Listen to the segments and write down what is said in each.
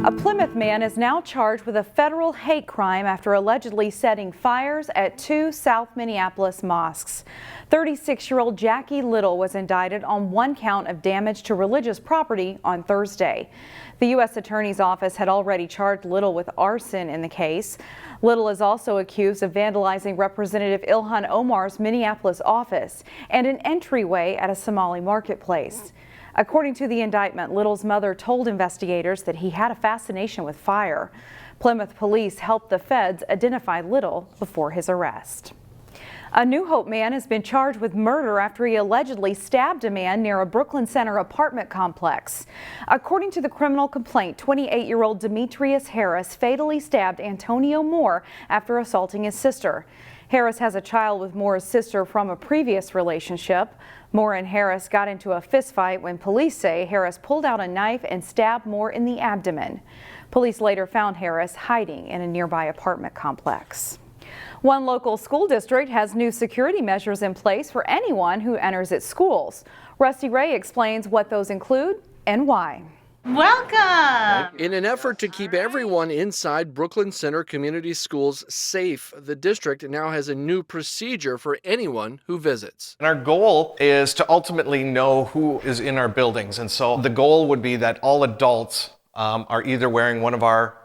A Plymouth man is now charged with a federal hate crime after allegedly setting fires at two South Minneapolis mosques. 36-year-old Jackie Little was indicted on one count of damage to religious property on Thursday. The U.S. Attorney's Office had already charged Little with arson in the case. Little is also accused of vandalizing Representative Ilhan Omar's Minneapolis office and an entryway at a Somali marketplace. According to the indictment, Little's mother told investigators that he had a fascination with fire. Plymouth police helped the feds identify Little before his arrest. A New Hope man has been charged with murder after he allegedly stabbed a man near a Brooklyn Center apartment complex. According to the criminal complaint, 28-year-old Demetrius Harris fatally stabbed Antonio Moore after assaulting his sister. Harris has a child with Moore's sister from a previous relationship. Moore and Harris got into a fistfight when police say Harris pulled out a knife and stabbed Moore in the abdomen. Police later found Harris hiding in a nearby apartment complex. One local school district has new security measures in place for anyone who enters its schools. Rusty Ray explains what those include and why. Welcome! In an effort to keep everyone inside Brooklyn Center Community Schools safe, the district now has a new procedure for anyone who visits. And our goal is to ultimately know who is in our buildings. And so the goal would be that all adults are either wearing one of our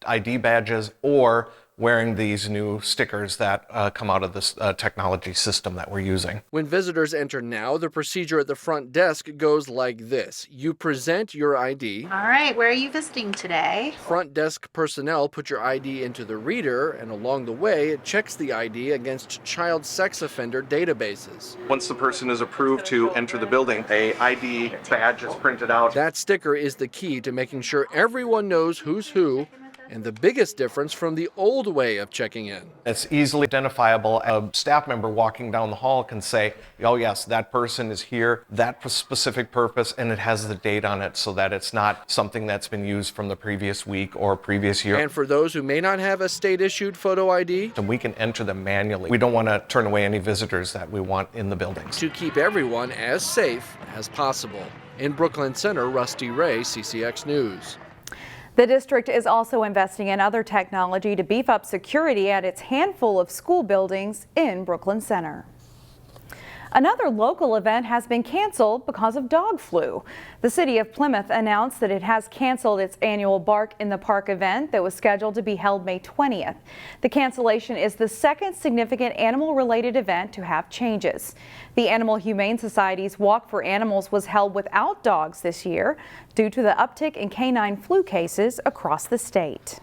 ID badges or wearing these new stickers that come out of this technology system that we're using. When visitors enter now, the procedure at the front desk goes like this. You present your ID. All right, where are you visiting today? Front desk personnel put your ID into the reader, and along the way, it checks the ID against child sex offender databases. Once the person is approved to enter the building, a ID badge is printed out. That sticker is the key to making sure everyone knows who's who, and the biggest difference from the old way of checking in. It's easily identifiable. A staff member walking down the hall can say, oh yes, that person is here, that specific purpose, and it has the date on it so that it's not something that's been used from the previous week or previous year. And for those who may not have a state-issued photo ID, and we can enter them manually. We don't want to turn away any visitors that we want in the buildings. To keep everyone as safe as possible. In Brooklyn Center, Rusty Ray, CCX News. The district is also investing in other technology to beef up security at its handful of school buildings in Brooklyn Center. Another local event has been canceled because of dog flu. The city of Plymouth announced that it has canceled its annual Bark in the Park event that was scheduled to be held May 20th. The cancellation is the second significant animal-related event to have changes. The Animal Humane Society's Walk for Animals was held without dogs this year due to the uptick in canine flu cases across the state.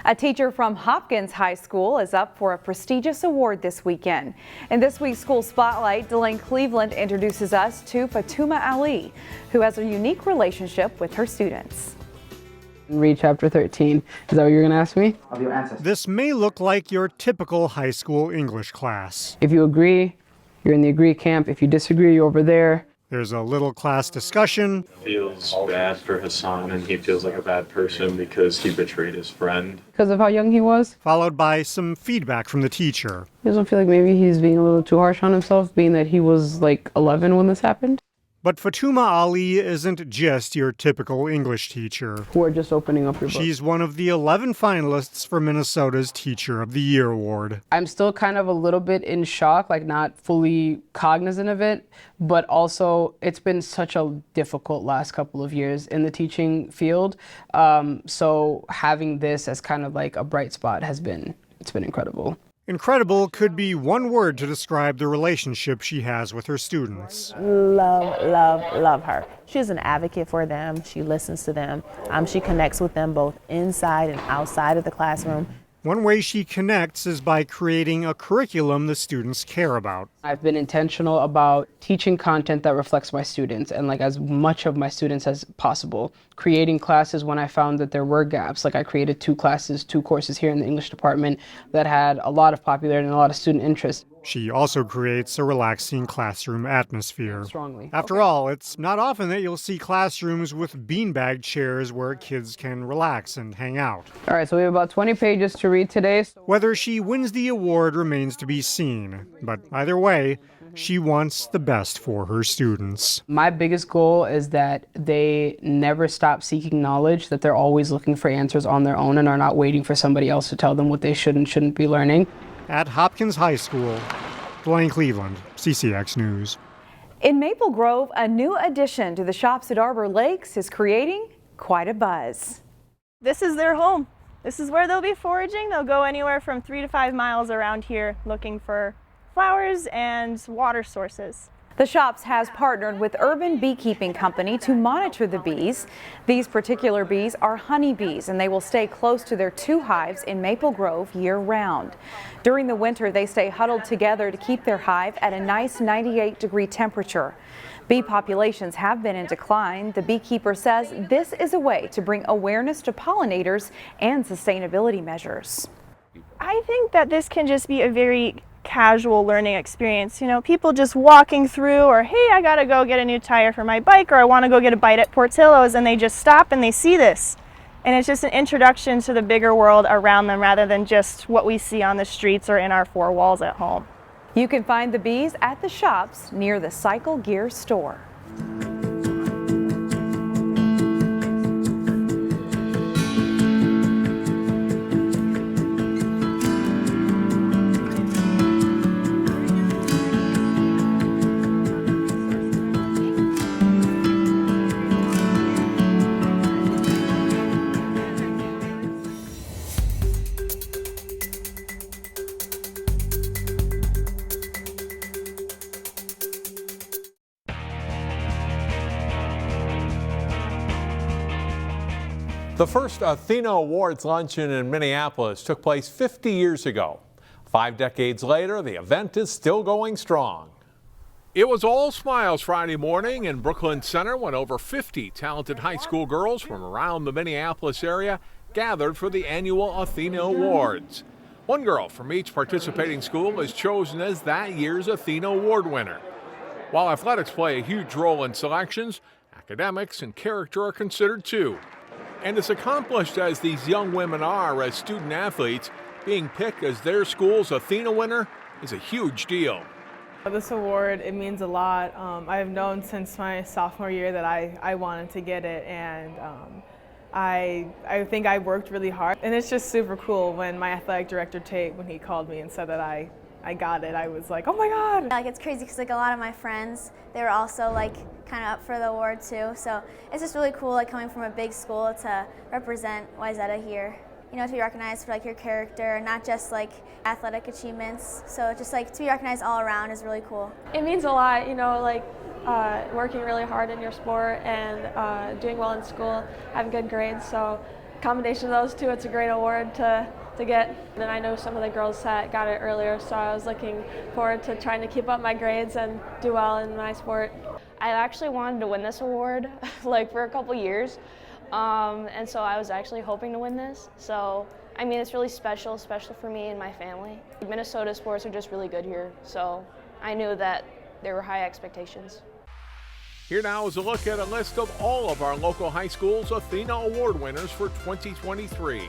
A teacher from Hopkins High School is up for a prestigious award this weekend. In this week's School Spotlight, Delane Cleveland introduces us to Fatuma Ali, who has a unique relationship with her students. Read chapter 13. Is that what you're going to ask me? This may look like your typical high school English class. If you agree, you're in the agree camp. If you disagree, you're over there. There's a little class discussion. Feels bad for Hassan, and he feels like a bad person because he betrayed his friend. Because of how young he was. Followed by some feedback from the teacher. He doesn't feel like maybe he's being a little too harsh on himself, being that he was like 11 when this happened. But Fatuma Ali isn't just your typical English teacher. We're just opening up your book. She's one of the 11 finalists for Minnesota's Teacher of the Year award. I'm still kind of a little bit in shock, like not fully cognizant of it, but also it's been such a difficult last couple of years in the teaching field. So having this as kind of like a bright spot it's been incredible. Incredible could be one word to describe the relationship she has with her students. Love, love, love her. She's an advocate for them. She listens to them. She connects with them both inside and outside of the classroom. One way she connects is by creating a curriculum the students care about. I've been intentional about teaching content that reflects my students and like as much of my students as possible. Creating classes when I found that there were gaps. Like I created two courses here in the English department that had a lot of popularity and a lot of student interest. She also creates a relaxing classroom atmosphere. Strongly. After all, it's not often that you'll see classrooms with beanbag chairs where kids can relax and hang out. All right, so we have about 20 pages to read today. Whether she wins the award remains to be seen, but either way, She wants the best for her students. My biggest goal is that they never stop seeking knowledge, that they're always looking for answers on their own and are not waiting for somebody else to tell them what they should and shouldn't be learning. At Hopkins High School, Blaine Cleveland, CCX News. In Maple Grove, a new addition to the shops at Arbor Lakes is creating quite a buzz. This is their home. This is where they'll be foraging. They'll go anywhere from 3 to 5 miles around here looking for flowers and water sources. The shops has partnered with Urban Beekeeping Company to monitor the bees. These particular bees are honeybees, and they will stay close to their 2 hives in Maple Grove year-round. During the winter, they stay huddled together to keep their hive at a nice 98-degree temperature. Bee populations have been in decline. The beekeeper says this is a way to bring awareness to pollinators and sustainability measures. I think that this can just be a very casual learning experience. You know, people just walking through, or hey, I gotta go get a new tire for my bike, or I want to go get a bite at Portillo's, and they just stop and they see this. And it's just an introduction to the bigger world around them rather than just what we see on the streets or in our 4 walls at home. You can find the bees at the shops near the Cycle Gear store. The first Athena Awards luncheon in Minneapolis took place 50 years ago. 5 decades later, the event is still going strong. It was all smiles Friday morning in Brooklyn Center when over 50 talented high school girls from around the Minneapolis area gathered for the annual Athena Awards. One girl from each participating school is chosen as that year's Athena Award winner. While athletics play a huge role in selections, academics and character are considered too. And as accomplished as these young women are as student athletes, being picked as their school's Athena winner is a huge deal. This award, it means a lot. I've known since my sophomore year that I wanted to get it, and I think I worked really hard. And it's just super cool when my athletic director, Tate, when he called me and said that I got it, I was like, oh my God. Like, it's crazy because like a lot of my friends, they were also like kind of up for the award too. So it's just really cool, like coming from a big school to represent Wayzata here. You know, to be recognized for like your character, not just like athletic achievements. So just like to be recognized all around is really cool. It means a lot, you know, like working really hard in your sport and doing well in school, having good grades. So combination of those two, it's a great award to get. And I know some of the girls that got it earlier, so I was looking forward to trying to keep up my grades and do well in my sport. I actually wanted to win this award like for a couple years, and so I was actually hoping to win this. So I mean, it's really special for me and my family. Minnesota sports are just really good here, so I knew that there were high expectations. Here now is a look at a list of all of our local high schools' Athena Award winners for 2023.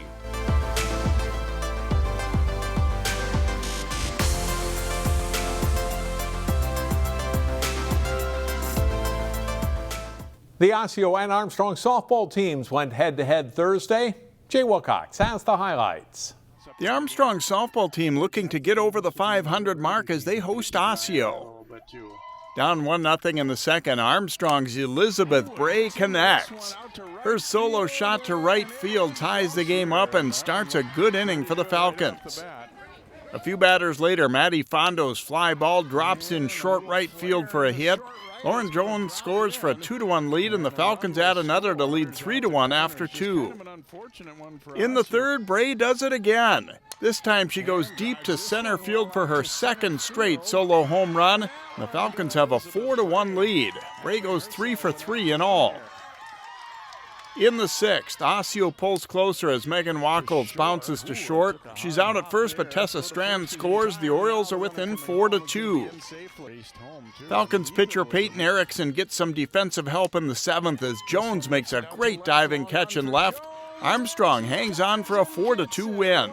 The Osseo and Armstrong softball teams went head-to-head Thursday. Jay Wilcox has the highlights. The Armstrong softball team looking to get over the 500 mark as they host Osseo. Down 1-0 in the second, Armstrong's Elizabeth Bray connects. Her solo shot to right field ties the game up and starts a good inning for the Falcons. A few batters later, Maddie Fondo's fly ball drops in short right field for a hit. Lauren Jones scores for a 2-1 lead, and the Falcons add another to lead 3-1 after 2. In the third, Bray does it again. This time she goes deep to center field for her second straight solo home run. And the Falcons have a 4-1 lead. Bray goes 3 for 3 in all. In the sixth, Osseo pulls closer as Megan Wackles bounces to short. She's out at first, but Tessa Strand scores. The Orioles are within 4-2. Falcons pitcher Peyton Erickson gets some defensive help in the seventh as Jones makes a great diving catch in left. Armstrong hangs on for a 4-2 win.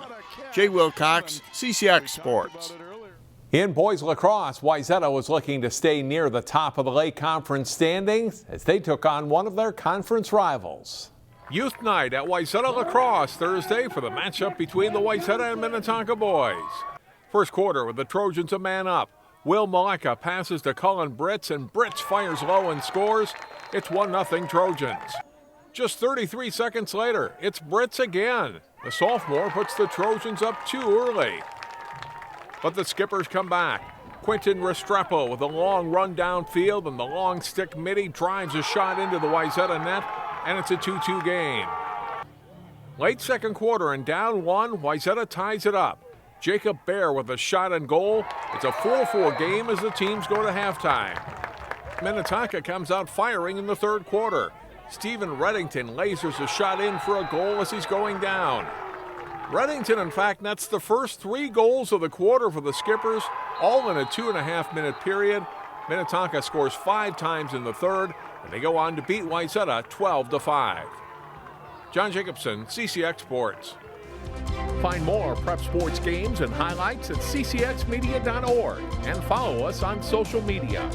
Jay Wilcox, CCX Sports. In boys lacrosse, Wayzata was looking to stay near the top of the Lake Conference standings as they took on one of their conference rivals. Youth night at Wayzata Lacrosse Thursday for the matchup between the Wayzata and Minnetonka boys. First quarter with the Trojans a man up. Will Maleka passes to Cullen Britz, and Britz fires low and scores. It's 1-0 Trojans. Just 33 seconds later, it's Britz again. The sophomore puts the Trojans up too early. But the Skippers come back. Quentin Restrepo with a long run downfield, and the long stick midi drives a shot into the Wayzata net, and it's a 2-2 game. Late second quarter and down one, Wayzata ties it up. Jacob Bear with a shot and goal. It's a 4-4 game as the teams go to halftime. Minnetonka comes out firing in the third quarter. Stephen Reddington lasers a shot in for a goal as he's going down. Reddington, in fact, nets the first 3 goals of the quarter for the Skippers, all in a 2.5-minute period. Minnetonka scores 5 times in the third, and they go on to beat Wayzata 12-5. John Jacobson, CCX Sports. Find more prep sports games and highlights at ccxmedia.org and follow us on social media.